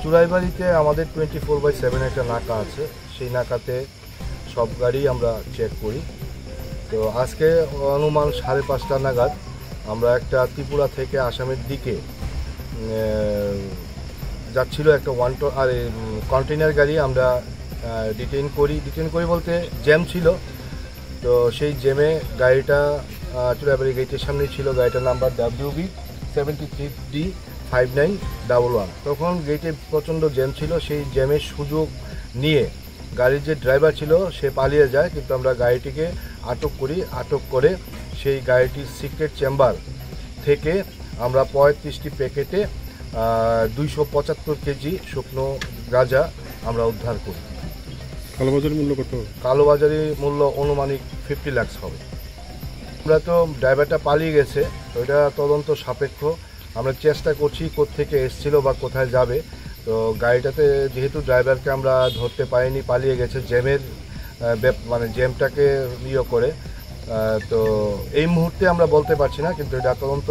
চুরাইবাড়িতে আমাদের 24/7 একটা নাকা আছে, সেই নাকাতে সব গাড়ি আমরা চেক করি। তো আজকে অনুমান 5:30 নাগাদ আমরা একটা ত্রিপুরা থেকে আসামের দিকে যাচ্ছিল একটা কন্টেনার গাড়ি আমরা ডিটেইন করি বলতে জ্যাম ছিল। তো সেই জ্যামে গাড়িটা চুরাইবাড়ি গেটের সামনেই ছিল। গাড়িটার নাম্বার WB 73D5911। তখন গেটে প্রচণ্ড জ্যাম ছিল, সেই জ্যামের সুযোগ নিয়ে গাড়ির যে ড্রাইভার ছিল সে পালিয়ে যায়, কিন্তু আমরা গাড়িটিকে আটক করে সেই গাড়িটির সিক্রেট চেম্বার থেকে আমরা 35টি প্যাকেটে 275 কেজি শুকনো গাঁজা আমরা উদ্ধার করি। কালোবাজারি মূল্য কত? কালোবাজারি মূল্য অনুমানিক 50 লাখ হবে। আমরা তো ড্রাইভারটা পালিয়ে গেছে, ওইটা তদন্ত সাপেক্ষ। আমরা চেষ্টা করছি কোত্থেকে এসেছিল বা কোথায় যাবে। তো গাড়িটাতে যেহেতু ড্রাইভারকে আমরা ধরতে পারিনি, পালিয়ে গেছে জ্যামের জ্যামটাকে করে, তো এই মুহূর্তে আমরা বলতে পারছি না, কিন্তু এটা তদন্ত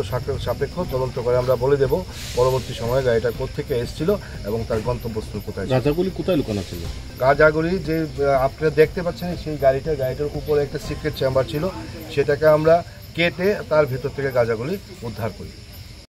সাপেক্ষ। তদন্ত করে আমরা বলে দেব পরবর্তী সময়ে গাড়িটা কোত্থেকে এসেছিল এবং তার গন্তব্যস্থল কোথায়। গাঁজাগুলি কোথায় লুকানো ছিল? গাঁজাগুলি যে আপনারা দেখতে পাচ্ছেন সেই গাড়িটার উপরে একটা সিক্রেট চেম্বার ছিল, সেটাকে আমরা কেটে তার ভিতর থেকে গাঁজাগুলি উদ্ধার করি।